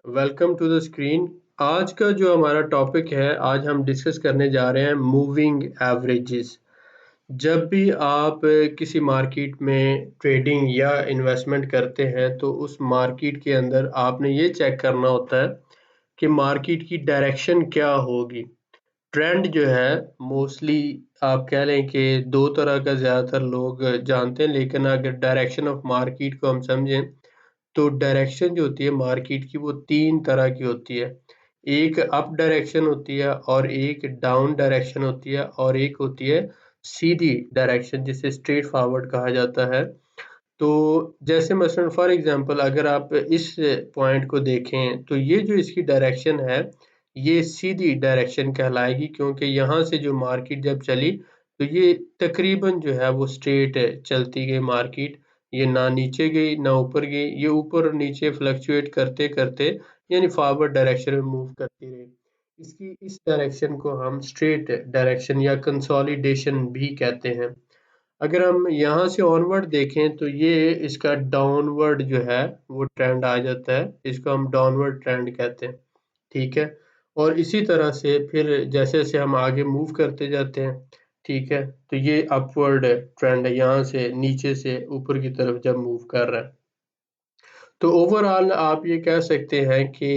Welcome to the screen. आज का जो हमारा टॉपिक है, आज हम डिस्कस करने जा रहे हैं मूविंग एवरेजेस। जब भी आप किसी मार्केट में ट्रेडिंग या इन्वेस्टमेंट करते हैं तो उस मार्केट के अंदर आपने ये चेक करना होता है कि मार्केट की डायरेक्शन क्या होगी। ट्रेंड जो है मोस्टली आप कह लें कि दो तरह का ज़्यादातर लोग जानते हैं, लेकिन अगर डायरेक्शन ऑफ मार्केट को हम समझें तो डायरेक्शन जो होती है मार्केट की वो 3 तरह की होती है। एक अप डायरेक्शन होती है और एक डाउन डायरेक्शन होती है और एक होती है सीधी डायरेक्शन जिसे स्ट्रेट फॉरवर्ड कहा जाता है। तो जैसे मसलन फॉर एग्जांपल अगर आप इस पॉइंट को देखें तो ये जो इसकी डायरेक्शन है ये सीधी डायरेक्शन कहलाएगी, क्योंकि यहाँ से जो मार्केट जब चली तो ये तकरीबन जो है वो स्ट्रेट चलती गई मार्केट। ये ना नीचे गई ना ऊपर गई, ये ऊपर और नीचे फ्लक्चुएट करते करते यानी फॉरवर्ड डायरेक्शन में मूव करती रही। इसकी इस डायरेक्शन को हम स्ट्रेट डायरेक्शन या कंसोलिडेशन भी कहते हैं। अगर हम यहाँ से ऑनवर्ड देखें तो ये इसका डाउनवर्ड जो है वो ट्रेंड आ जाता है, इसको हम डाउनवर्ड ट्रेंड कहते हैं। ठीक है। और इसी तरह से फिर जैसे जैसे हम आगे मूव करते जाते हैं, ठीक है, तो ये अपवर्ड ट्रेंड है, यहाँ से नीचे से ऊपर की तरफ जब मूव कर रहा है। तो ओवरऑल आप ये कह सकते हैं कि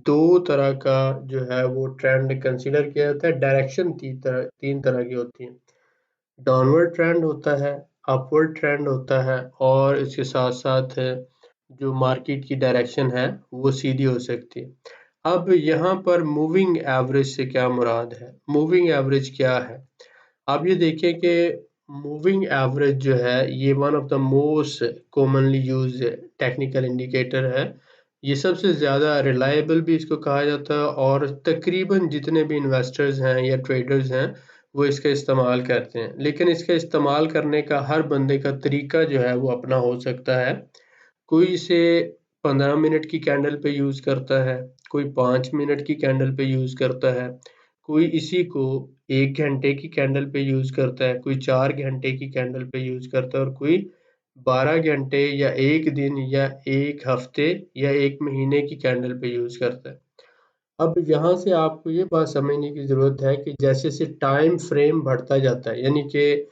दो तरह का जो है वो ट्रेंड कंसीडर किया जाता है। डायरेक्शन तीन तरह की होती है। डाउनवर्ड ट्रेंड होता है, अपवर्ड ट्रेंड होता है और इसके साथ साथ जो मार्केट की डायरेक्शन है वो सीधी हो सकती है। अब यहाँ पर मूविंग एवरेज से क्या मुराद है, मूविंग एवरेज क्या है? आप ये देखिए कि मूविंग एवरेज जो है ये one of the most commonly use technical indicator है। ये सबसे ज़्यादा रिलायबल भी इसको कहा जाता है और तकरीबन जितने भी इन्वेस्टर्स हैं या ट्रेडर्स हैं वो इसका इस्तेमाल करते हैं। लेकिन इसका इस्तेमाल करने का हर बंदे का तरीका जो है वो अपना हो सकता है। कोई इसे 15 मिनट की कैंडल पे यूज़ करता है, कोई 5 मिनट की कैंडल पे यूज़ करता है, कोई इसी को 1 घंटे की कैंडल पे यूज़ करता है, कोई 4 घंटे की कैंडल पे यूज़ करता है और कोई 12 घंटे या 1 दिन या 1 हफ्ते या 1 महीने की कैंडल पे यूज़ करता है। अब यहाँ से आपको ये बात समझने की ज़रूरत है कि जैसे-जैसे टाइम फ्रेम बढ़ता जाता है, यानी कि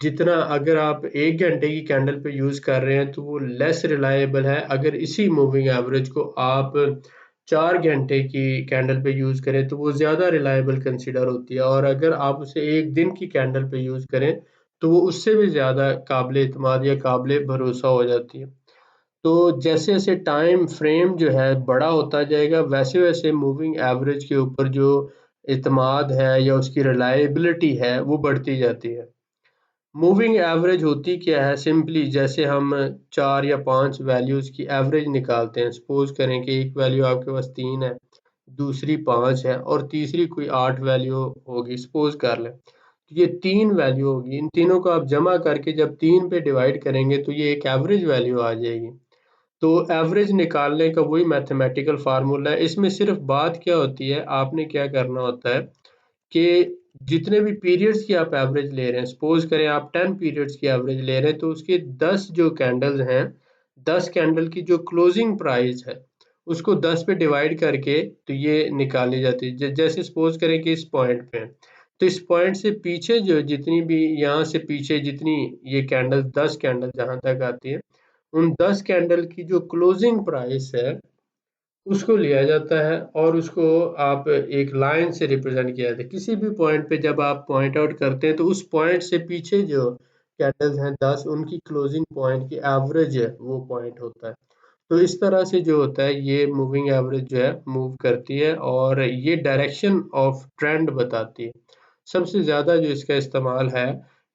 जितना अगर आप 1 घंटे की कैंडल पे यूज़ कर रहे हैं तो वो लेस रिलायबल है। अगर इसी मूविंग एवरेज को आप 4 घंटे की कैंडल पे यूज़ करें तो वो ज़्यादा रिलायबल कंसिडर होती है और अगर आप उसे 1 दिन की कैंडल पे यूज़ करें तो वो उससे भी ज़्यादा काबिल एतमाद या काबिल भरोसा हो जाती है। तो जैसे-जैसे टाइम फ्रेम जो है बड़ा होता जाएगा, वैसे-वैसे मूविंग एवरेज के ऊपर जो एतमाद है या उसकी रिलायबिलिटी है, वो बढ़ती जाती है। मूविंग एवरेज होती क्या है? सिंपली जैसे हम 4 या 5 वैल्यूज़ की एवरेज निकालते हैं। सपोज़ करें कि एक वैल्यू आपके पास 3 है, दूसरी 5 है और तीसरी कोई 8 वैल्यू होगी, सपोज़ कर लें। तो ये 3 वैल्यू होगी, इन तीनों को आप जमा करके जब 3 पे डिवाइड करेंगे तो ये एक एवरेज वैल्यू आ जाएगी। तो एवरेज निकालने का वही मैथमेटिकल फार्मूला है। इसमें सिर्फ बात क्या होती है, आपने क्या करना होता है कि जितने भी पीरियड्स की आप एवरेज ले रहे हैं, सपोज करें आप 10 पीरियड्स की एवरेज ले रहे हैं तो उसके 10 जो कैंडल्स हैं, 10 कैंडल की जो क्लोजिंग प्राइस है उसको 10 पे डिवाइड करके तो ये निकाली जाती है। जैसे सपोज करें कि इस पॉइंट पे है, तो इस पॉइंट से पीछे जो जितनी भी यहाँ से पीछे जितनी ये कैंडल 10 कैंडल जहाँ तक आती है, उन 10 कैंडल की जो क्लोजिंग प्राइस है उसको लिया जाता है और उसको आप एक लाइन से रिप्रेजेंट किया जाता है। किसी भी पॉइंट पे जब आप पॉइंट आउट करते हैं तो उस पॉइंट से पीछे जो कैंडल्स हैं 10 उनकी क्लोजिंग पॉइंट की एवरेज है वो पॉइंट होता है। तो इस तरह से जो होता है ये मूविंग एवरेज जो है मूव करती है और ये डायरेक्शन ऑफ ट्रेंड बताती है। सबसे ज़्यादा जो इसका इस्तेमाल है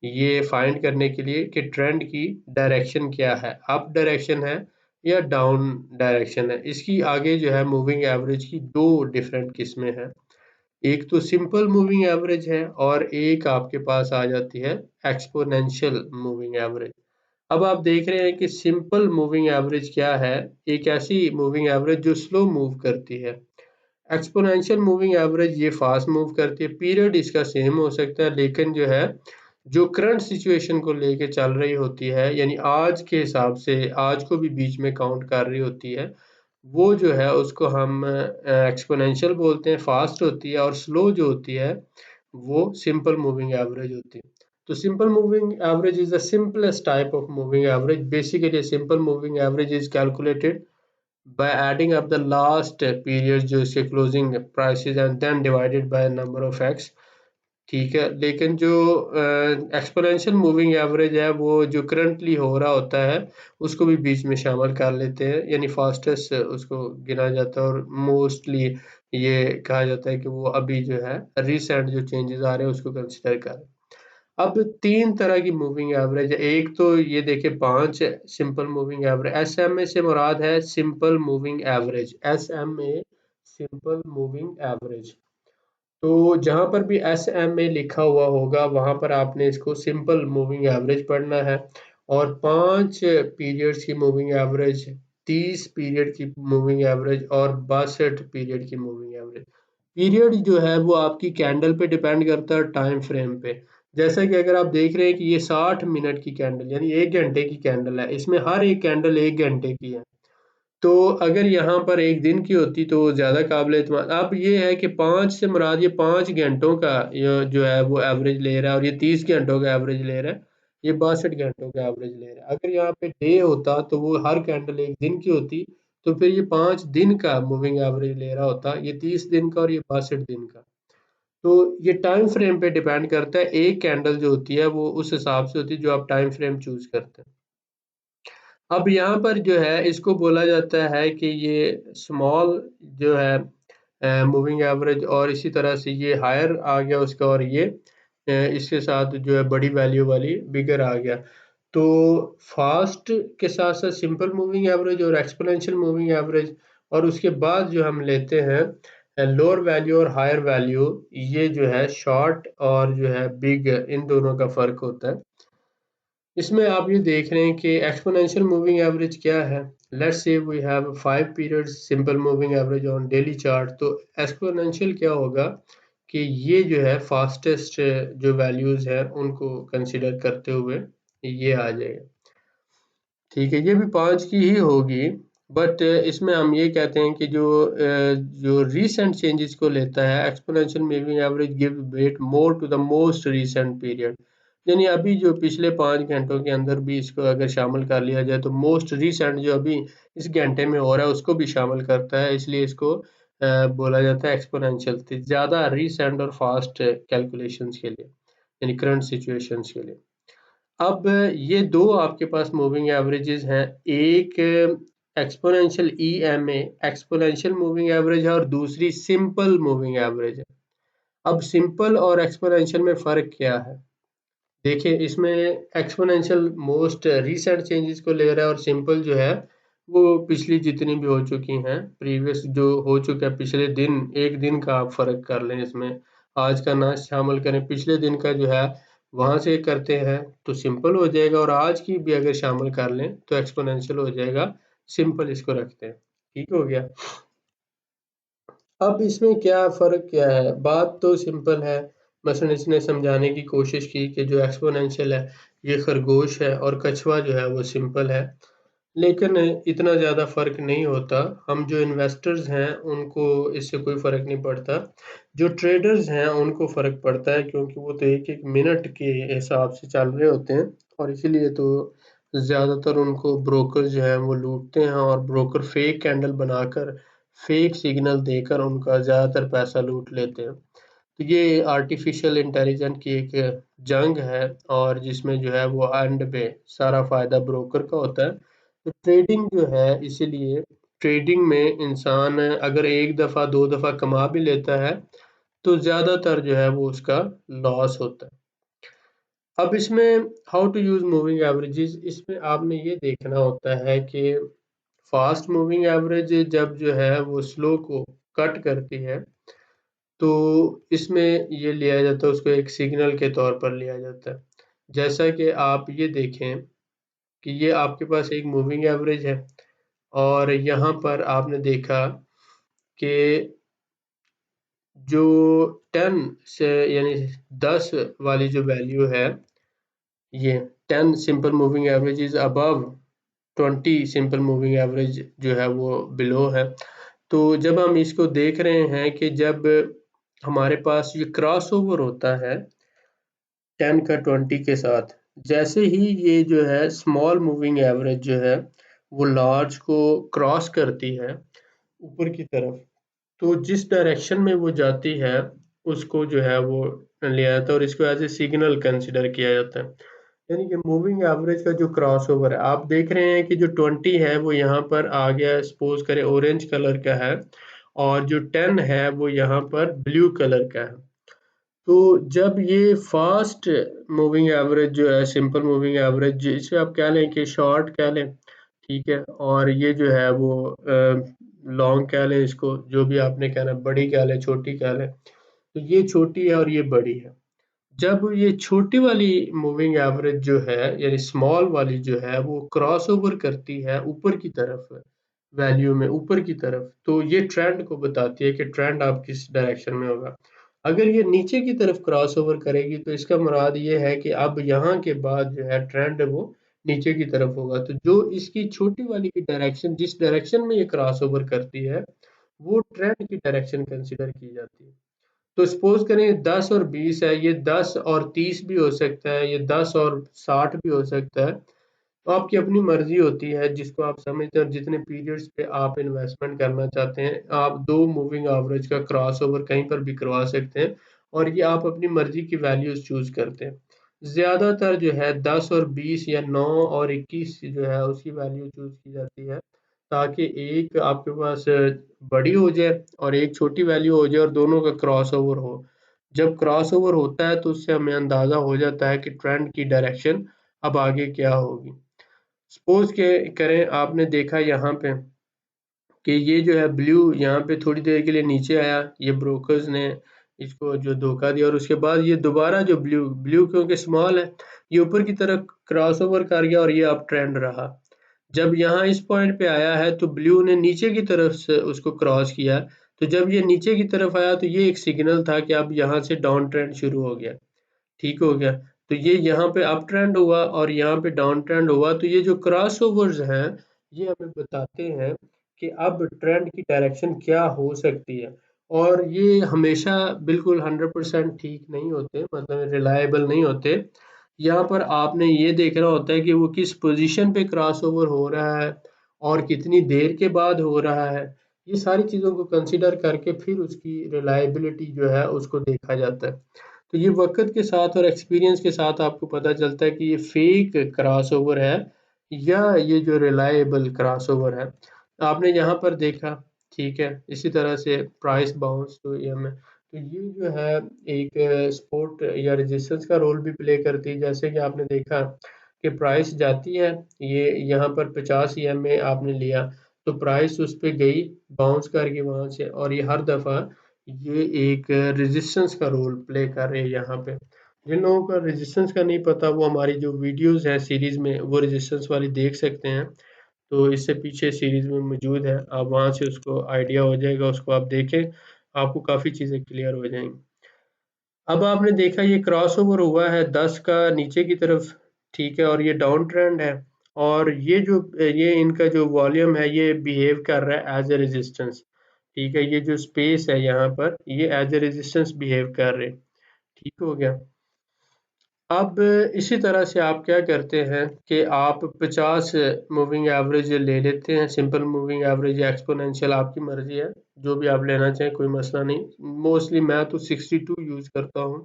ये फाइंड करने के लिए कि ट्रेंड की डायरेक्शन क्या है, अप डायरेक्शन है या डाउन डायरेक्शन है। इसकी आगे जो है मूविंग एवरेज की 2 डिफरेंट किस्में हैं। एक तो सिंपल मूविंग एवरेज है और एक आपके पास आ जाती है एक्स्पोनेंशियल मूविंग एवरेज। अब आप देख रहे हैं कि सिंपल मूविंग एवरेज क्या है? एक ऐसी मूविंग एवरेज जो स्लो मूव करती है। एक्स्पोनेंशियल मूविंग एवरेज ये फास्ट मूव करती है। पीरियड इसका सेम हो सकता है लेकिन जो है जो करंट सिचुएशन को लेके चल रही होती है, यानी आज के हिसाब से आज को भी बीच में काउंट कर रही होती है, वो जो है उसको हम एक्सपोनेंशियल बोलते हैं, फास्ट होती है, और स्लो जो होती है वो सिंपल मूविंग एवरेज होती है। तो simple moving average is the simplest type of moving average. Basically simple moving average is calculated by adding up the last periods जो इसके closing prices and then divided by number of x। ठीक है, लेकिन जो exponential moving average है वो जो currently हो रहा होता है उसको भी बीच में शामिल कर लेते हैं, यानी फास्टेस्ट उसको गिना जाता है, और मोस्टली ये कहा जाता है कि वो अभी जो है रिसेंट जो चेंजेस आ रहे हैं उसको कंसिडर कर। अब तीन तरह की मूविंग एवरेज है। एक तो ये देखिए 5 सिंपल मूविंग एवरेज। एसएमए से मुराद है simple moving average, SMA simple moving average. तो जहां पर भी एसएमए लिखा हुआ होगा वहां पर आपने इसको सिंपल मूविंग एवरेज पढ़ना है। और 5 पीरियड्स की मूविंग एवरेज, 30 पीरियड की मूविंग एवरेज और 62 पीरियड की मूविंग एवरेज। पीरियड जो है वो आपकी कैंडल पे डिपेंड करता है, टाइम फ्रेम पे। जैसा कि अगर आप देख रहे हैं कि ये 60 मिनट की कैंडल यानी 1 घंटे की कैंडल है, इसमें हर एक कैंडल 1 घंटे की है। तो अगर यहाँ पर 1 दिन की होती तो ज़्यादा काबिल एतमाद। अब ये है कि 5 से मुराद ये 5 घंटों का ये जो है वो एवरेज ले रहा है, और ये 30 घंटों का एवरेज ले रहा है, ये 62 घंटों का एवरेज ले रहा है। अगर यहाँ पे डे होता तो वो हर कैंडल 1 दिन की होती, तो फिर ये 5 दिन का मूविंग एवरेज ले रहा होता, ये 30 दिन का और ये 62 दिन का। तो ये टाइम फ्रेम पे डिपेंड करता है, एक कैंडल जो होती है वो उस हिसाब से होती है जो आप टाइम फ्रेम चूज करते हैं। अब यहाँ पर जो है इसको बोला जाता है कि ये स्मॉल जो है मूविंग एवरेज, और इसी तरह से ये हायर आ गया उसका, और ये इसके साथ जो है बड़ी वैल्यू वाली बिगर आ गया। तो फास्ट के साथ साथ सिंपल मूविंग एवरेज और एक्सपोनेंशियल मूविंग एवरेज, और उसके बाद जो हम लेते हैं लोअर वैल्यू और हायर वैल्यू, ये जो है शॉर्ट और जो है बिग, इन दोनों का फर्क होता है। इसमें आप ये देख रहे हैं कि एक्सपोनेंशियल मूविंग एवरेज क्या है। Let's say we have 5 periods simple moving average on daily chart. तो एक्सपोनेंशियल क्या होगा कि ये जो है फास्टेस्ट जो वैल्यूज है उनको कंसीडर करते हुए ये आ जाएगा। ठीक है, ये भी 5 की ही होगी, बट इसमें हम ये कहते हैं कि जो रीसेंट चेंजेस को लेता है, exponential moving average give weight more to the most recent period. यानी अभी जो पिछले 5 घंटों के अंदर भी इसको अगर शामिल कर लिया जाए तो मोस्ट रीसेंट जो अभी इस घंटे में हो रहा है उसको भी शामिल करता है, इसलिए इसको बोला जाता है एक्सपोनेंशियल। ज़्यादा रीसेंट और फास्ट कैलकुलेशंस के लिए, यानी करंट सिचुएशंस के लिए। अब ये दो आपके पास मूविंग एवरेजेस हैं, एक exponential EMA exponential moving average है, और दूसरी सिंपल मूविंग एवरेज है। अब सिंपल और एक्सपोनेंशियल में फ़र्क क्या है? देखिए, इसमें एक्सपोनेंशियल मोस्ट रीसेंट चेंजेस को ले रहा है, और सिंपल जो है वो पिछली जितनी भी हो चुकी हैं, प्रीवियस जो हो चुका है पिछले दिन, 1 दिन का आप फ़र्क कर लें इसमें, आज का ना शामिल करें, पिछले दिन का जो है वहाँ से करते हैं तो सिंपल हो जाएगा, और आज की भी अगर शामिल कर लें तो एक्सपोनेंशियल हो जाएगा, सिंपल इसको रखते हैं। ठीक हो गया। अब इसमें क्या फ़र्क क्या है? बात तो सिंपल है। मसलन इसने समझाने की कोशिश की कि जो एक्सपोनेंशियल है ये खरगोश है, और कछुआ जो है वो सिंपल है। लेकिन इतना ज़्यादा फ़र्क नहीं होता। हम जो इन्वेस्टर्स हैं उनको इससे कोई फ़र्क नहीं पड़ता। जो ट्रेडर्स हैं उनको फ़र्क पड़ता है, क्योंकि वो तो एक-एक मिनट के हिसाब से चल रहे होते हैं, और इसीलिए तो ज़्यादातर उनको ब्रोकर जो हैं वो लूटते हैं, और ब्रोकर फेक कैंडल बनाकर, फेक सिग्नल देकर उनका ज़्यादातर पैसा लूट लेते हैं। तो ये आर्टिफिशियल इंटेलिजेंस की एक जंग है, और जिसमें जो है वो एंड पे सारा फ़ायदा ब्रोकर का होता है। तो ट्रेडिंग जो है, इसीलिए ट्रेडिंग में इंसान अगर 1 दफ़ा 2 दफ़ा कमा भी लेता है तो ज़्यादातर जो है वो उसका लॉस होता है। अब इसमें how to use moving averages, इसमें आपने ये देखना होता है कि फास्ट मूविंग एवरेज जब जो है वो स्लो को कट करती है, तो इसमें ये लिया जाता है, उसको एक सिग्नल के तौर पर लिया जाता है। जैसा कि आप ये देखें कि ये आपके पास एक मूविंग एवरेज है, और यहाँ पर आपने देखा कि जो 10 से यानी 10 वाली जो वैल्यू है, ये 10 simple moving average is above 20 simple moving average जो है वो बिलो है। तो जब हम इसको देख रहे हैं कि जब हमारे पास ये क्रॉस ओवर होता है 10 का 20 के साथ, जैसे ही ये जो है स्मॉल मूविंग एवरेज जो है वो लार्ज को क्रॉस करती है ऊपर की तरफ, तो जिस डायरेक्शन में वो जाती है उसको जो है वो लिया जाता है और इसको एज ए सिग्नल कंसिडर किया जाता है। यानी कि मूविंग एवरेज का जो क्रॉस ओवर है, आप देख रहे हैं कि जो 20 है वो यहाँ पर आ गया, सपोज करें ऑरेंज कलर का है, और जो 10 है वो यहाँ पर ब्लू कलर का है। तो जब ये फास्ट मूविंग एवरेज जो है, सिंपल मूविंग एवरेज, इसे आप कह लें कि शॉर्ट कह लें, ठीक है, और ये जो है वो लॉन्ग कह लें, इसको जो भी आपने कहना, बड़ी कह लें, छोटी कह लें, तो ये छोटी है और ये बड़ी है। जब ये छोटी वाली मूविंग एवरेज जो है यानी स्मॉल वाली जो है वो क्रॉस ओवर करती है ऊपर की तरफ, वैल्यू में ऊपर की तरफ, तो ये ट्रेंड को बताती है कि ट्रेंड आप किस डायरेक्शन में होगा। अगर ये नीचे की तरफ क्रॉस ओवर करेगी तो इसका मुराद ये है कि अब यहाँ के बाद जो है ट्रेंड वो नीचे की तरफ होगा। तो जो इसकी छोटी वाली की डायरेक्शन, जिस डायरेक्शन में ये क्रॉस ओवर करती है, वो ट्रेंड की डायरेक्शन कंसिडर की जाती है। तो सपोज करें 10 और 20 है, ये 10 और 30 भी हो सकता है, ये 10 और 60 भी हो सकता है। तो आपकी अपनी मर्जी होती है, जिसको आप समझते हैं और जितने पीरियड्स पे आप इन्वेस्टमेंट करना चाहते हैं, आप दो मूविंग एवरेज का क्रॉस ओवर कहीं पर भी करवा सकते हैं और ये आप अपनी मर्जी की वैल्यूज चूज करते हैं। ज्यादातर जो है 10 और 20 या 9 और 21 जो है उसकी वैल्यू चूज की जाती है, ताकि एक आपके पास बड़ी हो जाए और एक छोटी वैल्यू हो जाए और दोनों का क्रॉस ओवर हो। जब क्रॉस ओवर होता है तो उससे हमें अंदाजा हो जाता है कि ट्रेंड की डायरेक्शन अब आगे क्या होगी। सपोज के करें आपने देखा यहाँ पे कि ये जो है ब्लू यहाँ पे थोड़ी देर के लिए नीचे आया, ये ब्रोकर्स ने इसको जो धोखा दिया, और उसके बाद ये दोबारा जो ब्लू ब्लू क्योंकि स्मॉल है, ये ऊपर की तरफ क्रॉस ओवर कर गया और ये अप ट्रेंड रहा। जब यहाँ इस पॉइंट पे आया है तो ब्लू ने नीचे की तरफ से उसको क्रॉस किया, तो जब ये नीचे की तरफ आया तो ये एक सिग्नल था कि अब यहाँ से डाउन ट्रेंड शुरू हो गया, ठीक हो गया। तो ये यहाँ पे अप ट्रेंड हुआ और यहाँ पे डाउन ट्रेंड हुआ, तो ये जो क्रॉस ओवर्स हैं ये हमें बताते हैं कि अब ट्रेंड की डायरेक्शन क्या हो सकती है। और ये हमेशा बिल्कुल 100% ठीक नहीं होते, मतलब रिलायबल नहीं होते। यहाँ पर आपने ये देखना होता है कि वो किस पोजीशन पे क्रॉस ओवर हो रहा है और कितनी देर के बाद हो रहा है। ये सारी चीज़ों को कंसिडर करके फिर उसकी रिलायबिलिटी जो है उसको देखा जाता है। तो ये वक़्त के साथ और एक्सपीरियंस के साथ आपको पता चलता है कि ये फेक क्रॉसओवर है या ये जो रिलायबल क्रॉसओवर है। आपने यहाँ पर देखा, ठीक है, इसी तरह से प्राइस बाउंस तो ये जो है एक सपोर्ट या रेजिस्टेंस का रोल भी प्ले करती है। जैसे कि आपने देखा कि प्राइस जाती है, ये यहाँ पर 50 EMA आपने लिया, तो प्राइस उस पे गई बाउंस करके वहाँ से, और ये हर दफ़ा ये एक रेजिस्टेंस का रोल प्ले कर रहे हैं यहाँ पे। जिन लोगों का रेजिस्टेंस का नहीं पता वो हमारी जो वीडियोस हैं सीरीज में वो रेजिस्टेंस वाली देख सकते हैं। तो इससे पीछे सीरीज में मौजूद है, आप वहाँ से उसको आइडिया हो जाएगा, उसको आप देखें, आपको काफ़ी चीज़ें क्लियर हो जाएंगी। अब आपने देखा ये क्रॉस ओवर हुआ है 10 का नीचे की तरफ, ठीक है, और ये डाउन ट्रेंड है, और ये इनका जो वॉल्यूम है ये बिहेव कर रहा है एज ए रेजिस्टेंस, ठीक है, ये जो स्पेस है यहाँ पर ये एज ए रेजिस्टेंस बिहेव कर रहे हैं, ठीक हो गया। अब इसी तरह से आप क्या करते हैं कि आप 50 मूविंग एवरेज ले लेते हैं, सिंपल मूविंग एवरेज या एक्सपोनेंशियल, आपकी मर्जी है, जो भी आप लेना चाहें, कोई मसला नहीं। मोस्टली मैं तो 62 यूज़ करता हूँ,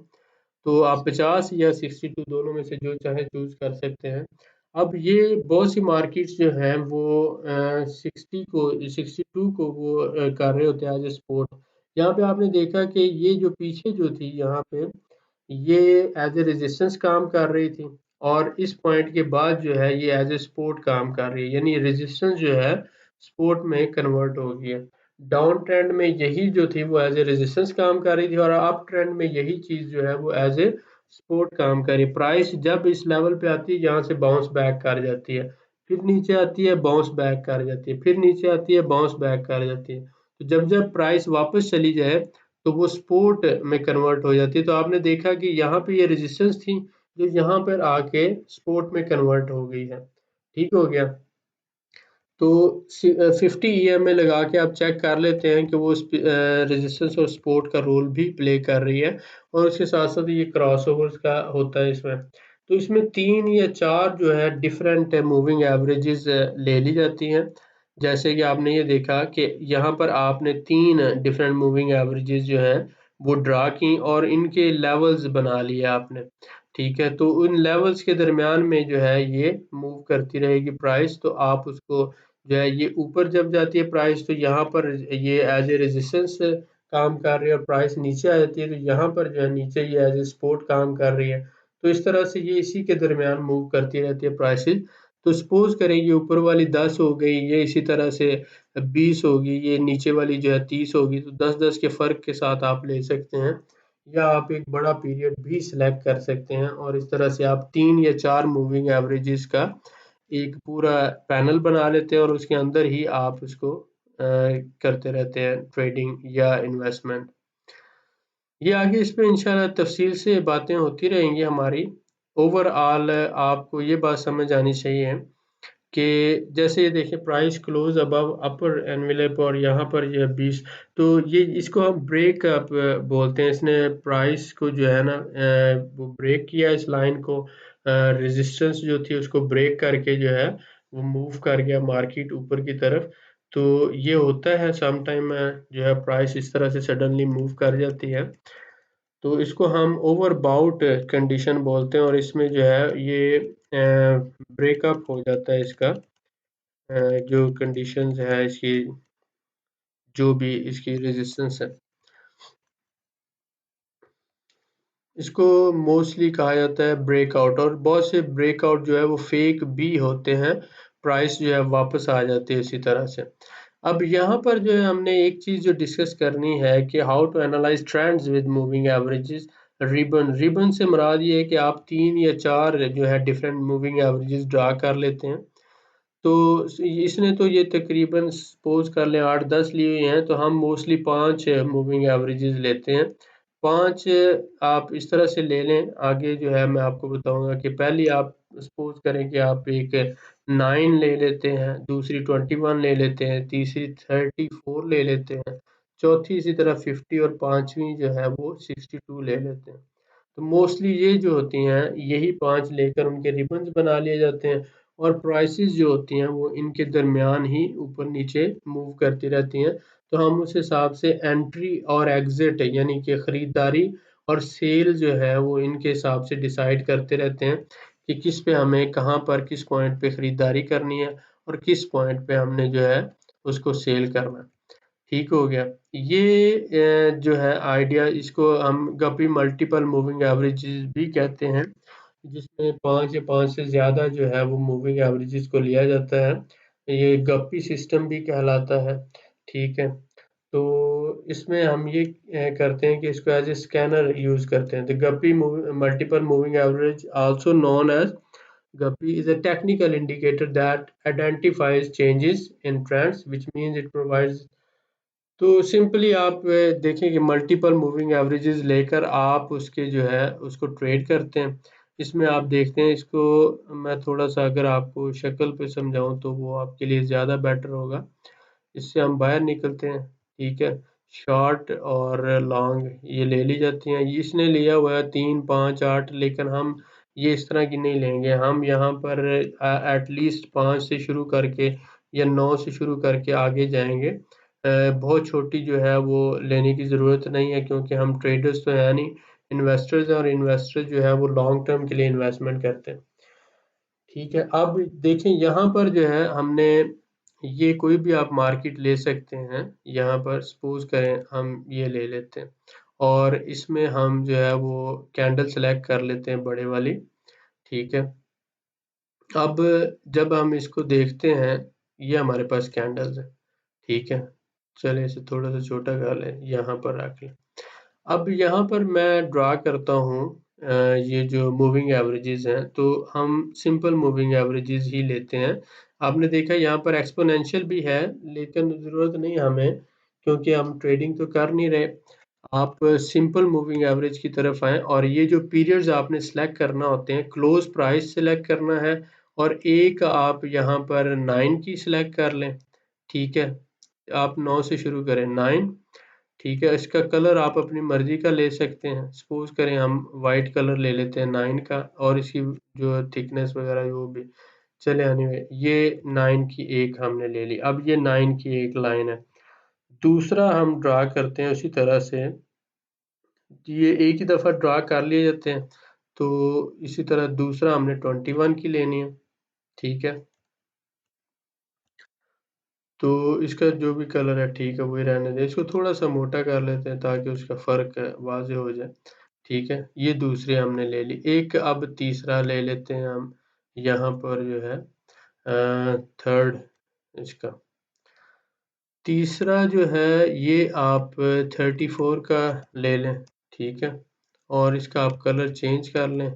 तो आप 50 या 62 दोनों में से जो चाहे चूज़ कर सकते हैं। अब ये बहुत सी मार्केट्स जो हैं वो 62 को वो कर रहे होते हैं एज ए सपोर्ट। यहाँ पे आपने देखा कि ये जो पीछे जो थी यहाँ पे ये एज ए रेजिस्टेंस काम कर रही थी, और इस पॉइंट के बाद जो है ये एज ए सपोर्ट काम कर रही है, यानी रेजिस्टेंस जो है सपोर्ट में कन्वर्ट हो गई है। डाउन ट्रेंड में यही जो थी वो एज ए रेजिस्टेंस काम कर रही थी, और अप ट्रेंड में यही चीज जो है वो एज ए सपोर्ट काम कर रही है। प्राइस जब इस लेवल पे आती है यहाँ से बाउंस बैक कर जाती है, फिर नीचे आती है बाउंस बैक कर जाती है, फिर नीचे आती है बाउंस बैक कर जाती है। तो जब जब प्राइस वापस चली जाए तो वो सपोर्ट में कन्वर्ट हो जाती है। तो आपने देखा कि यहाँ पे ये रेजिस्टेंस थी जो यहाँ पर आके सपोर्ट में कन्वर्ट हो गई है, ठीक हो गया। तो 50 ईएमए लगा के आप चेक कर लेते हैं कि वो रेजिस्टेंस और सपोर्ट का रोल भी प्ले कर रही है, और उसके साथ साथ ये क्रॉसओवर्स का होता है इसमें। तो इसमें 3 या 4 जो है डिफरेंट मूविंग एवरेजेस ले ली जाती हैं। जैसे कि आपने ये देखा कि यहाँ पर आपने 3 डिफरेंट मूविंग एवरेजेस जो हैं वो ड्रा की और इनके लेवल्स बना लिए आपने। ठीक है, तो उन लेवल्स के दरमियान में जो है ये मूव करती रहेगी प्राइस, तो आप उसको जो है ये ऊपर जब जाती है प्राइस तो यहाँ पर ये एज ए रेजिस्टेंस काम कर रही है, और प्राइस नीचे आ जाती है तो यहाँ पर जो है नीचे ये एज ए सपोर्ट काम कर रही है। तो इस तरह से ये इसी के दरमियान मूव करती रहती है प्राइसेस। तो सपोज करें ये ऊपर वाली 10 हो गई, ये इसी तरह से 20 होगी, ये नीचे वाली जो है 30 होगी, तो 10-10 के फर्क के साथ आप ले सकते हैं, या आप एक बड़ा पीरियड भी सिलेक्ट कर सकते हैं, और इस तरह से आप 3 या 4 मूविंग एवरेजेस का एक पूरा पैनल बना लेते हैं, और उसके अंदर ही आप उसको करते रहते हैं ट्रेडिंग या इन्वेस्टमेंट। ये आगे इस पे इंशाल्लाह तफसील से बातें होती रहेंगी हमारी। ओवरऑल आपको ये बात समझ आनी चाहिए कि जैसे ये देखिए प्राइस क्लोज अबव अपर एनवेलप, और यहाँ पर ये 20, तो ये इसको हम ब्रेक अप बोलते हैं। इसने प्राइस को जो है ना वो ब्रेक किया इस लाइन को, रेजिस्टेंस जो थी उसको ब्रेक करके जो है वो मूव कर गया मार्केट ऊपर की तरफ। तो ये होता है सम टाइम जो है प्राइस इस तरह से सडनली मूव कर जाती है, तो इसको हम ओवरबाउट कंडीशन बोलते हैं, और इसमें जो है ये ब्रेकअप हो जाता है इसका जो कंडीशंस है इसकी, जो भी इसकी रेजिस्टेंस है, इसको मोस्टली कहा जाता है ब्रेकआउट। और बहुत से ब्रेकआउट जो है वो फेक भी होते हैं, प्राइस जो है वापस आ जाती है इसी तरह से। अब यहाँ पर जो है हमने एक चीज़ जो डिस्कस करनी है कि how to analyse trends with moving averages. Ribbon से मुराद ये है कि आप 3 या 4 जो है डिफरेंट मूविंग एवरेजेस ड्रा कर लेते हैं। तो इसने तो ये तकरीबन सपोज कर लें 8-10 ली हुई हैं, तो हम मोस्टली 5 मूविंग एवरेजेस लेते हैं। 5 आप इस तरह से ले लें, आगे जो है मैं आपको बताऊंगा कि पहली आप सपोज करें कि आप एक 9 ले लेते हैं, दूसरी 21 ले लेते हैं, तीसरी 34 ले लेते हैं, चौथी इसी तरह 50, और पांचवी जो है वो 62 ले लेते हैं। तो मोस्टली ये जो होती हैं यही 5 लेकर उनके रिबन्स बना लिए जाते हैं, और प्राइसेस जो होती हैं वो इनके दरमियान ही ऊपर नीचे मूव करती रहती हैं। तो हम उस हिसाब से एंट्री और एग्जिट यानी कि खरीदारी और सेल जो है वो इनके हिसाब से डिसाइड करते रहते हैं कि किस पे हमें कहाँ पर किस पॉइंट पे खरीदारी करनी है, और किस पॉइंट पे हमने जो है उसको सेल करना है। ठीक हो गया। ये जो है आइडिया, इसको हम गप्पी मल्टीपल मूविंग एवरेजेस भी कहते हैं, जिसमें 5 या 5 से ज़्यादा जो है वो मूविंग एवरेजेस को लिया जाता है। ये गप्पी सिस्टम भी कहलाता है। ठीक है, तो इसमें हम ये करते हैं कि इसको एज ए स्कैनर यूज़ करते हैं। The Guppy multiple moving average also known as Guppy is a technical indicator that identifies changes in trends, which means it provides। तो सिंपली आप देखें कि मल्टीपल मूविंग एवरेजेस लेकर आप उसके जो है उसको ट्रेड करते हैं। इसमें आप देखते हैं, इसको मैं थोड़ा सा अगर आपको शक्ल पे समझाऊं तो वो आपके लिए ज़्यादा बेटर होगा। इससे हम बाहर निकलते हैं। ठीक है, शॉर्ट और लॉन्ग ये ले ली जाती हैं। इसने लिया हुआ है 3, 5, 8, लेकिन हम ये इस तरह की नहीं लेंगे। हम यहाँ पर एटलीस्ट 5 से शुरू करके या 9 से शुरू करके आगे जाएंगे। बहुत छोटी जो है वो लेने की ज़रूरत नहीं है, क्योंकि हम ट्रेडर्स तो है नहीं, इन्वेस्टर्स हैं, और इन्वेस्टर जो है वो लॉन्ग टर्म के लिए इन्वेस्टमेंट करते हैं। ठीक है, अब देखें यहाँ पर जो है हमने ये कोई भी आप मार्केट ले सकते हैं। यहाँ पर सपोज करें हम ये ले लेते हैं, और इसमें हम जो है वो कैंडल सेलेक्ट कर लेते हैं बड़े वाली। ठीक है, अब जब हम इसको देखते हैं, ये हमारे पास कैंडल्स है। ठीक है, चलिए इसे थोड़ा सा छोटा कर लें, यहाँ पर रख लें। अब यहाँ पर मैं ड्रा करता हूँ ये जो मूविंग एवरेजेस हैं, तो हम सिंपल मूविंग एवरेजेस ही लेते हैं। आपने देखा यहाँ पर एक्सपोनेंशियल भी है, लेकिन ज़रूरत नहीं हमें, क्योंकि हम ट्रेडिंग तो कर नहीं रहे। आप सिंपल मूविंग एवरेज की तरफ आएँ, और ये जो पीरियड्स आपने सेलेक्ट करना होते हैं, क्लोज प्राइस सेलेक्ट करना है, और एक आप यहाँ पर 9 की सिलेक्ट कर लें, ठीक है। आप 9 से शुरू करें, 9, ठीक है। इसका कलर आप अपनी मर्जी का ले सकते हैं। सपोज करें हम वाइट कलर ले लेते हैं 9 का, और इसकी जो थिकनेस वगैरह वो भी चले आने में, ये 9 की एक हमने ले ली। अब ये 9 की एक लाइन है। दूसरा हम ड्रा करते हैं उसी तरह से, ये एक ही दफ़ा ड्रा कर लिए जाते हैं। तो इसी तरह दूसरा हमने 21 की लेनी है, ठीक है। तो इसका जो भी कलर है, ठीक है, वही रहने दें। इसको थोड़ा सा मोटा कर लेते हैं ताकि उसका फ़र्क वाज़ेह हो जाए, ठीक है। ये दूसरी हमने ले ली। एक अब तीसरा ले लेते हैं हम, यहाँ पर जो है थर्ड इसका। तीसरा जो है ये आप 34 का ले लें, ठीक है। और इसका आप कलर चेंज कर लें,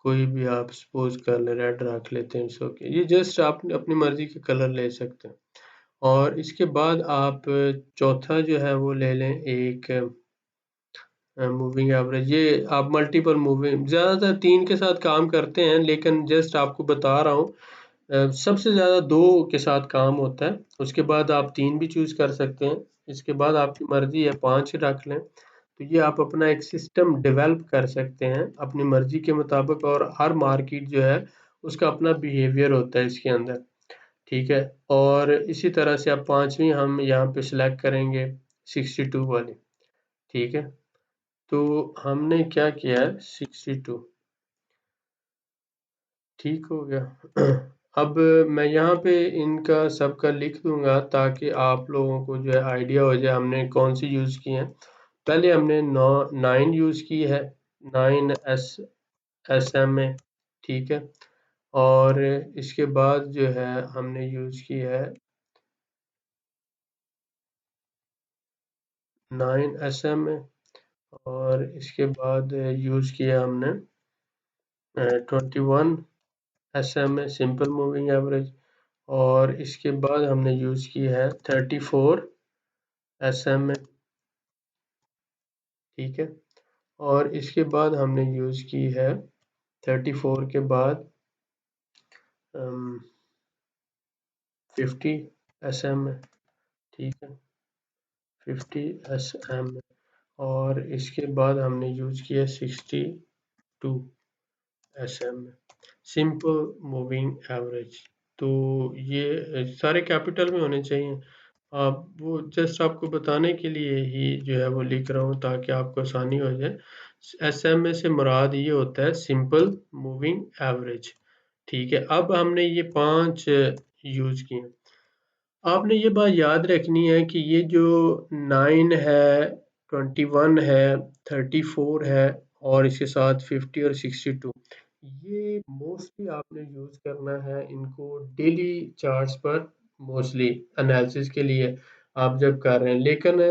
कोई भी आप सपोज कर लें, रेड रख लेते हैं, इट्स ओके। ये जस्ट आप अपनी मर्जी के कलर ले सकते हैं। और इसके बाद आप चौथा जो है वो ले लें, एक मूविंग एवरेज। ये आप मल्टीपल मूविंग, ज़्यादातर 3 के साथ काम करते हैं, लेकिन जस्ट आपको बता रहा हूँ सबसे ज़्यादा 2 के साथ काम होता है। उसके बाद आप 3 भी चूज़ कर सकते हैं। इसके बाद आपकी मर्ज़ी है 5 रख लें। तो ये आप अपना एक सिस्टम डेवलप कर सकते हैं अपनी मर्ज़ी के मुताबिक, और हर मार्केट जो है उसका अपना बिहेवियर होता है इसके अंदर, ठीक है। और इसी तरह से अब 5वीं हम यहाँ पे सिलेक्ट करेंगे 62 वाली, ठीक है। तो हमने क्या किया है, 62, ठीक हो गया। अब मैं यहाँ पे इनका सबका लिख दूंगा ताकि आप लोगों को जो है आइडिया हो जाए हमने कौन सी यूज़ की है। पहले हमने 9 यूज़ की है, 9 एस एम ए, ठीक है। और इसके बाद जो है हमने यूज़ की है 9 एस एम ए, और इसके बाद यूज़ किया हमने 21 S M A, simple moving average. और इसके बाद हमने यूज़ की है 34 एस एम ए, ठीक है। और इसके बाद हमने यूज़ की है 34 के बाद 50 एस एम ए, ठीक है, 50 एस एम ए। और इसके बाद हमने यूज़ किया 62 S M A, simple moving average. तो ये सारे कैपिटल में होने चाहिए। आप वो जस्ट आपको बताने के लिए ही जो है वो लिख रहा हूँ ताकि आपको आसानी हो जाए। एसएमए से मुराद ये होता है सिंपल मूविंग एवरेज, ठीक है। अब हमने ये 5 यूज़ किए। आपने ये बात याद रखनी है कि ये जो 9 है, 21 है, 34 है, और इसके साथ 50 और 62, ये मोस्टली आपने यूज़ करना है इनको डेली चार्ट्स पर, मोस्टली एनालिसिस के लिए आप जब कर रहे हैं। लेकिन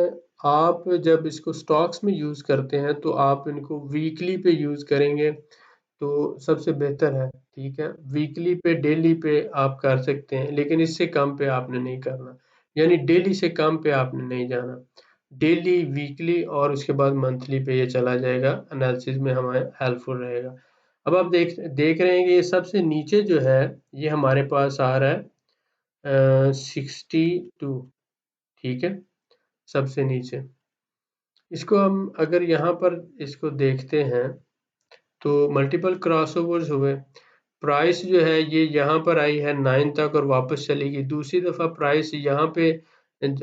आप जब इसको स्टॉक्स में यूज़ करते हैं तो आप इनको वीकली पे यूज़ करेंगे तो सबसे बेहतर है, ठीक है। वीकली पे, डेली पे आप कर सकते हैं, लेकिन इससे कम पे आपने नहीं करना, यानी डेली से कम पे आपने नहीं जाना। डेली, वीकली और उसके बाद मंथली पे ये चला जाएगा, एनालिसिस में हमें हेल्पफुल रहेगा। अब आप देख देख रहे हैं कि ये सबसे नीचे जो है ये हमारे पास आ रहा है 62, ठीक है, सबसे नीचे। इसको हम अगर यहाँ पर इसको देखते हैं तो मल्टीपल क्रॉसओवर्स हुए। प्राइस जो है ये यहाँ पर आई है 9 तक और वापस चली गई। दूसरी दफ़ा प्राइस यहाँ पे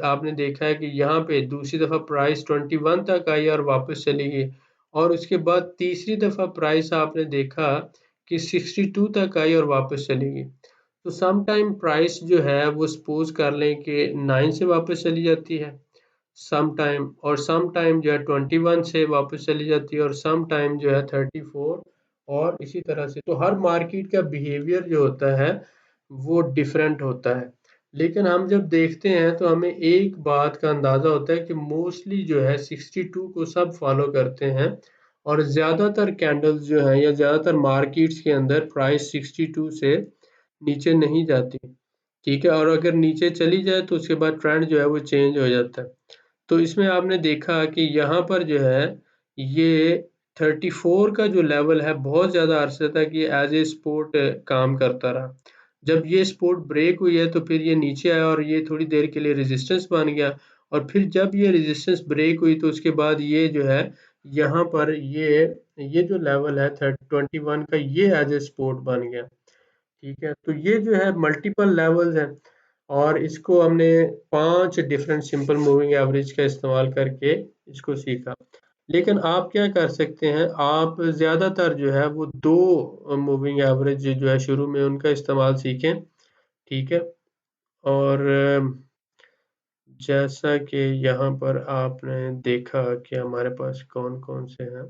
आपने देखा है कि यहाँ पे दूसरी दफ़ा प्राइस 21 तक आई और वापस चली गई। और उसके बाद तीसरी दफ़ा प्राइस आपने देखा कि 62 तक आई और वापस चली गई। तो सम टाइम प्राइस जो है वो सपोज कर लें कि 9 से वापस चली जाती है सम टाइम जो है 21 से वापस चली जाती है, और सम टाइम जो है 34, और इसी तरह से। तो हर मार्केट का बिहेवियर जो होता है वो डिफरेंट होता है। लेकिन हम जब देखते हैं तो हमें एक बात का अंदाज़ा होता है कि मोस्टली जो है 62 को सब फॉलो करते हैं, और ज़्यादातर कैंडल्स जो हैं या ज़्यादातर मार्केट्स के अंदर प्राइस 62 से नीचे नहीं जाती, ठीक है। और अगर नीचे चली जाए तो उसके बाद ट्रेंड जो है वो चेंज हो जाता है। तो इसमें आपने देखा कि यहाँ पर जो है ये 34 का जो लेवल है बहुत ज़्यादा अरसे तक ये एज ए सपोर्ट काम करता रहा। जब ये सपोर्ट ब्रेक हुई है तो फिर ये नीचे आया और ये थोड़ी देर के लिए रेजिस्टेंस बन गया, और फिर जब ये रेजिस्टेंस ब्रेक हुई तो उसके बाद ये जो है यहाँ पर ये जो लेवल है 21 का, ये एज ए सपोर्ट बन गया। ठीक है, तो ये जो है मल्टीपल लेवल्स हैं, और इसको हमने 5 डिफरेंट सिंपल मूविंग एवरेज का इस्तेमाल करके इसको सीखा। लेकिन आप क्या कर सकते हैं, आप ज़्यादातर जो है वो 2 मूविंग एवरेज जो है शुरू में उनका इस्तेमाल सीखें। ठीक है, और जैसा कि यहाँ पर आपने देखा कि हमारे पास कौन-कौन से हैं।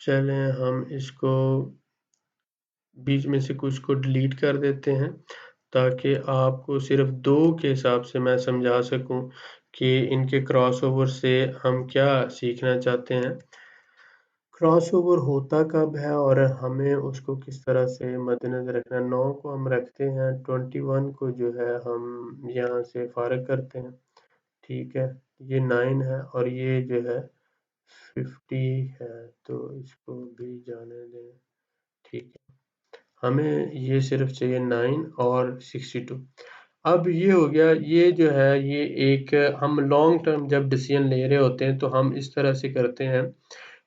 चलें हम इसको बीच में से कुछ को डिलीट कर देते हैं, ताकि आपको सिर्फ 2 के हिसाब से मैं समझा सकूं कि इनके क्रॉसओवर से हम क्या सीखना चाहते हैं। क्रॉसओवर होता कब है और हमें उसको किस तरह से मद्देनज़र रखना है। 9 को हम रखते हैं, 21 को जो है हम यहाँ से फ़ारिग करते हैं। ठीक है, ये 9 है और ये जो है 50 है, तो इसको भी जाने दें। ठीक है, हमें ये सिर्फ चाहिए 9 और 62। अब ये हो गया, ये जो है ये एक हम लॉन्ग टर्म जब डिसीजन ले रहे होते हैं तो हम इस तरह से करते हैं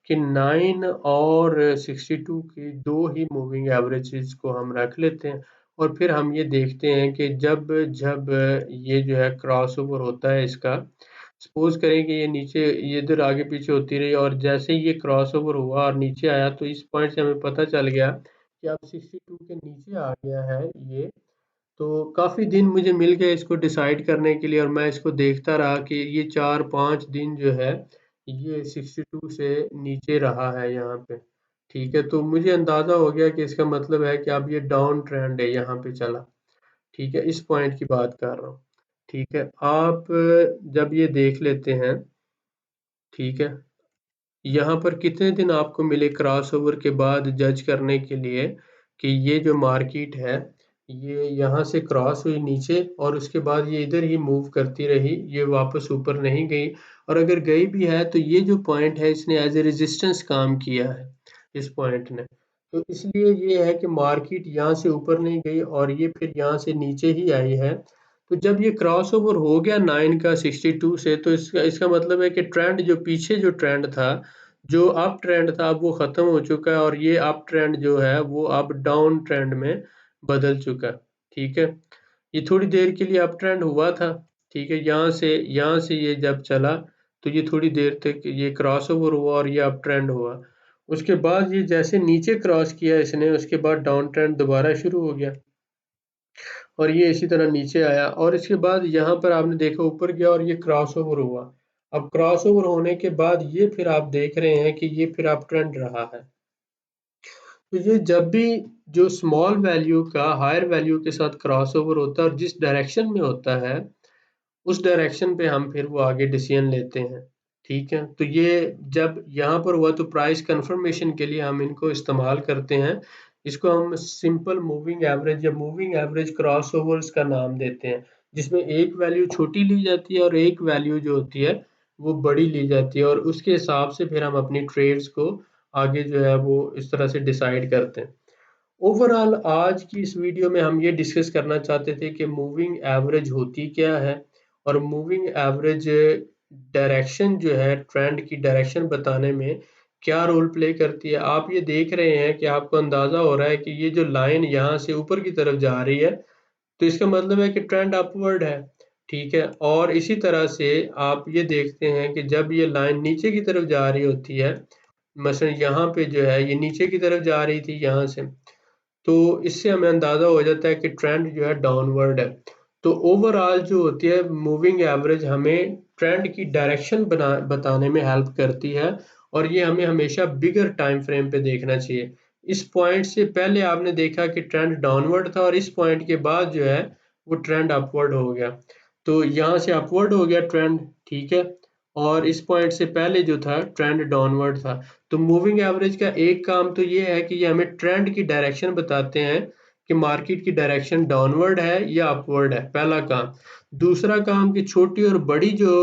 कि 9 और 62 की 2 ही मूविंग एवरेजेस को हम रख लेते हैं, और फिर हम ये देखते हैं कि जब जब ये जो है क्रॉसओवर होता है इसका, सपोज करें कि ये नीचे, ये इधर आगे पीछे होती रही और जैसे ही ये क्रॉसओवर हुआ और नीचे आया, तो इस पॉइंट से हमें पता चल गया कि अब 62 के नीचे आ गया है ये। तो काफ़ी दिन मुझे मिल गए इसको डिसाइड करने के लिए, और मैं इसको देखता रहा कि ये 4-5 दिन जो है ये 62 से नीचे रहा है यहाँ पे। ठीक है, तो मुझे अंदाज़ा हो गया कि इसका मतलब है कि अब ये डाउन ट्रेंड है, यहाँ पे चला। ठीक है, इस पॉइंट की बात कर रहा हूँ। ठीक है, आप जब ये देख लेते हैं, ठीक है, यहाँ पर कितने दिन आपको मिले क्रॉसओवर के बाद जज करने के लिए कि ये जो मार्केट है, ये यहाँ से क्रॉस हुई नीचे और उसके बाद ये इधर ही मूव करती रही, ये वापस ऊपर नहीं गई, और अगर गई भी है तो ये जो पॉइंट है इसने एज ए रेजिस्टेंस काम किया है, इस पॉइंट ने। तो इसलिए ये है कि मार्केट यहाँ से ऊपर नहीं गई और ये फिर यहाँ से नीचे ही आई है। तो जब ये क्रॉसओवर हो गया 9 का 62 से, तो इसका इसका मतलब है कि ट्रेंड जो पीछे जो ट्रेंड था, जो अप ट्रेंड था, अब वो ख़त्म हो चुका है, और ये अप ट्रेंड जो है वो अब डाउन ट्रेंड में बदल चुका है। ठीक है, ये थोड़ी देर के लिए अप ट्रेंड हुआ था। ठीक है, यहाँ से ये जब चला तो ये थोड़ी देर तक ये क्रॉस ओवर हुआ और ये अप ट्रेंड हुआ। उसके बाद ये जैसे नीचे क्रॉस किया इसने, उसके बाद डाउन ट्रेंड दोबारा शुरू हो गया और ये इसी तरह नीचे आया, और इसके बाद यहाँ पर आपने देखा ऊपर गया और ये क्रॉस ओवर हुआ। अब क्रॉस ओवर होने के बाद ये फिर आप देख रहे हैं कि ये फिर अप ट्रेंड रहा है। तो ये जब भी जो स्मॉल वैल्यू का हायर वैल्यू के साथ क्रॉस ओवर होता है और जिस डायरेक्शन में होता है, उस डायरेक्शन पे हम फिर वो आगे डिसीजन लेते हैं। ठीक है, तो ये जब यहाँ पर हुआ तो प्राइस कंफर्मेशन के लिए हम इनको इस्तेमाल करते हैं। इसको हम सिंपल मूविंग एवरेज या मूविंग एवरेज क्रॉसओवर्स का नाम देते हैं, जिसमें एक वैल्यू छोटी ली जाती है और एक वैल्यू जो होती है वो बड़ी ली जाती है, और उसके हिसाब से फिर हम अपनी ट्रेड्स को आगे जो है वो इस तरह से डिसाइड करते हैं। ओवरऑल आज की इस वीडियो में हम ये डिस्कस करना चाहते थे कि मूविंग एवरेज होती क्या है, और मूविंग एवरेज डायरेक्शन जो है, ट्रेंड की डायरेक्शन बताने में क्या रोल प्ले करती है। आप ये देख रहे हैं कि आपको अंदाज़ा हो रहा है कि ये जो लाइन यहाँ से ऊपर की तरफ जा रही है, तो इसका मतलब है कि ट्रेंड अपवर्ड है। ठीक है, और इसी तरह से आप ये देखते हैं कि जब ये लाइन नीचे की तरफ जा रही होती है, मसलन यहाँ पे जो है ये नीचे की तरफ जा रही थी यहाँ से, तो इससे हमें अंदाज़ा हो जाता है कि ट्रेंड जो है डाउनवर्ड है। तो ओवरऑल जो होती है मूविंग एवरेज हमें ट्रेंड की डायरेक्शन बताने में हेल्प करती है, और ये हमें हमेशा बिगर टाइम फ्रेम पे देखना चाहिए। इस पॉइंट से पहले आपने देखा कि ट्रेंड डाउनवर्ड था और इस पॉइंट के बाद जो है वो ट्रेंड अपवर्ड हो गया। तो यहाँ से अपवर्ड हो गया ट्रेंड, ठीक है, और इस पॉइंट से पहले जो था ट्रेंड डाउनवर्ड था। तो मूविंग एवरेज का एक काम तो ये है कि ये हमें ट्रेंड की डायरेक्शन बताते हैं कि मार्केट की डायरेक्शन डाउनवर्ड है या अपवर्ड है, पहला काम। दूसरा काम कि छोटी और बड़ी जो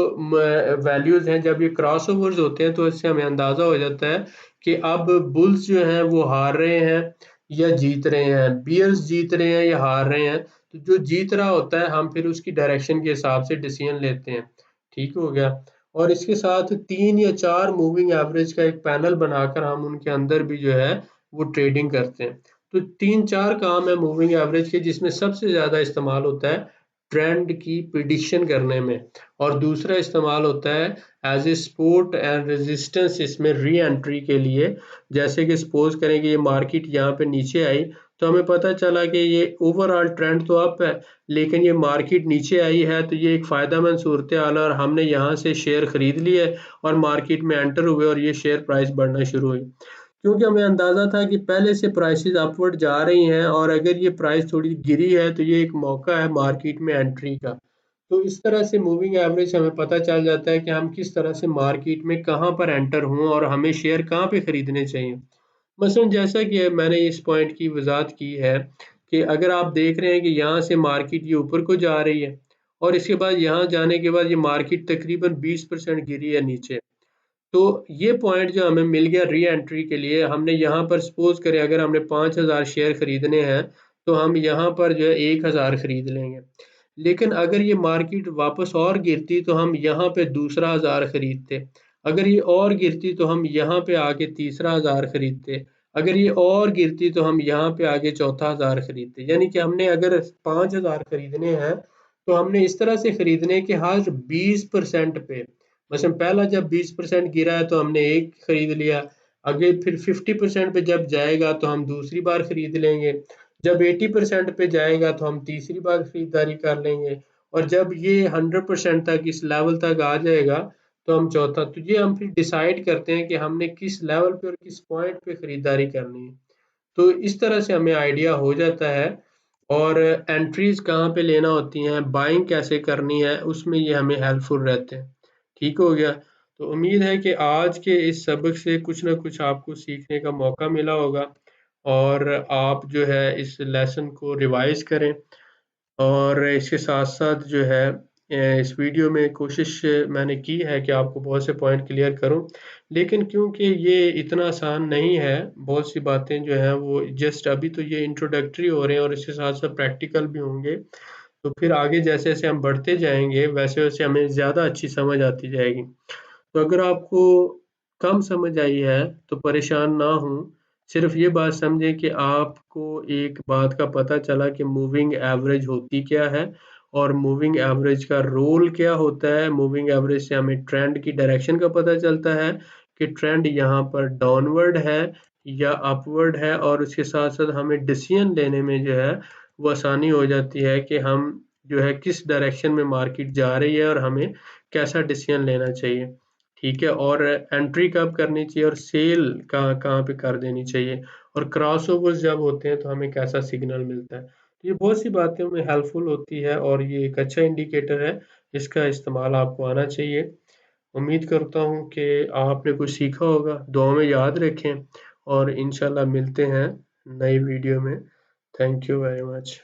वैल्यूज हैं, जब ये क्रॉस ओवर्स होते हैं तो इससे हमें अंदाजा हो जाता है कि अब बुल्स जो हैं वो हार रहे हैं या जीत रहे हैं, बियर्स जीत रहे हैं या हार रहे हैं। तो जो जीत रहा होता है हम फिर उसकी डायरेक्शन के हिसाब से डिसीजन लेते हैं। ठीक हो गया। और इसके साथ 3 या 4 मूविंग एवरेज का एक पैनल बनाकर हम उनके अंदर भी जो है वो ट्रेडिंग करते हैं। तो 3-4 काम है मूविंग एवरेज के, जिसमें सबसे ज़्यादा इस्तेमाल होता है ट्रेंड की प्रिडिक्शन करने में, और दूसरा इस्तेमाल होता है as a support and resistance, इसमें री एंट्री के लिए। जैसे कि सपोज करें कि ये मार्केट यहाँ पे नीचे आई, तो हमें पता चला कि ये ओवरऑल ट्रेंड तो अप है, लेकिन ये मार्केट नीचे आई है, तो ये एक फ़ायदेमंद सूरत हाल है और हमने यहाँ से शेयर खरीद लिए और मार्केट में एंटर हुए और ये शेयर प्राइस बढ़ना शुरू हुई। क्योंकि हमें अंदाज़ा था कि पहले से प्राइसेस अपवर्ड जा रही हैं और अगर ये प्राइस थोड़ी गिरी है तो ये एक मौका है मार्केट में एंट्री का। तो इस तरह से मूविंग एवरेज हमें पता चल जाता है कि हम किस तरह से मार्केट में कहाँ पर एंटर हों और हमें शेयर कहाँ पे खरीदने चाहिए। मसलन जैसा कि मैंने इस पॉइंट की वजाहत की है कि अगर आप देख रहे हैं कि यहाँ से मार्केट ये ऊपर को जा रही है और इसके बाद यहाँ जाने के बाद ये मार्केट तकरीबन 20% गिरी है नीचे, तो ये पॉइंट जो हमें मिल गया री एंट्री के लिए। हमने यहाँ पर सपोज करें अगर हमने 5,000 शेयर खरीदने हैं तो हम यहाँ पर जो है 1,000 खरीद लेंगे। लेकिन अगर ये मार्केट वापस और गिरती तो हम यहाँ पे दूसरा 1,000 खरीदते। अगर ये और गिरती तो हम यहाँ पे आके तीसरा 1,000 खरीदते। अगर ये और गिरती तो हम यहाँ पे आगे चौथा 1,000 खरीदते। यानी कि हमने अगर 5,000 खरीदने हैं तो हमने इस तरह से खरीदने के हर 20% पे, मसलन पहला जब 20% गिरा है तो हमने एक खरीद लिया, आगे फिर 50% पे जब जाएगा तो हम दूसरी बार खरीद लेंगे, जब 80% पे जाएगा तो हम तीसरी बार खरीदारी कर लेंगे, और जब ये 100% तक इस लेवल तक आ जाएगा तो हम चौथा। तो ये हम फिर डिसाइड करते हैं कि हमने किस लेवल पे और किस पॉइंट पे खरीदारी करनी है। तो इस तरह से हमें आइडिया हो जाता है। और एंट्रीज कहाँ पे लेना होती हैं, बाइंग कैसे करनी है, उसमें ये हमें हेल्पफुल रहते हैं। ठीक हो गया। तो उम्मीद है कि आज के इस सबक से कुछ ना कुछ आपको सीखने का मौका मिला होगा और आप जो है इस लेसन को रिवाइज करें। और इसके साथ-साथ जो है इस वीडियो में कोशिश मैंने की है कि आपको बहुत से पॉइंट क्लियर करूँ। लेकिन क्योंकि ये इतना आसान नहीं है, बहुत सी बातें जो हैं वो जस्ट अभी तो ये इंट्रोडक्टरी हो रहे हैं और इसके साथ-साथ प्रैक्टिकल भी होंगे। तो फिर आगे जैसे-जैसे हम बढ़ते जाएँगे, वैसे-वैसे हमें ज़्यादा अच्छी समझ आती जाएगी। तो अगर आपको कम समझ आई है तो परेशान ना हों, सिर्फ़ ये बात समझें कि आपको एक बात का पता चला कि मूविंग एवरेज होती क्या है और मूविंग एवरेज का रोल क्या होता है। मूविंग एवरेज से हमें ट्रेंड की डायरेक्शन का पता चलता है कि ट्रेंड यहाँ पर डाउनवर्ड है या अपवर्ड है, और उसके साथ-साथ हमें डिसीज़न लेने में जो है वो आसानी हो जाती है कि हम जो है किस डायरेक्शन में मार्केट जा रही है और हमें कैसा डिसीज़न लेना चाहिए। ठीक है। और एंट्री कब करनी चाहिए और सेल कहाँ कहाँ पे कर देनी चाहिए, और क्रॉसओवर्स जब होते हैं तो हमें कैसा सिग्नल मिलता है। तो ये बहुत सी बातें हमें हेल्पफुल होती है और ये एक अच्छा इंडिकेटर है, इसका इस्तेमाल आपको आना चाहिए। उम्मीद करता हूँ कि आपने कुछ सीखा होगा, दुआ में याद रखें और इंशाल्लाह मिलते हैं नई वीडियो में। Thank you very much.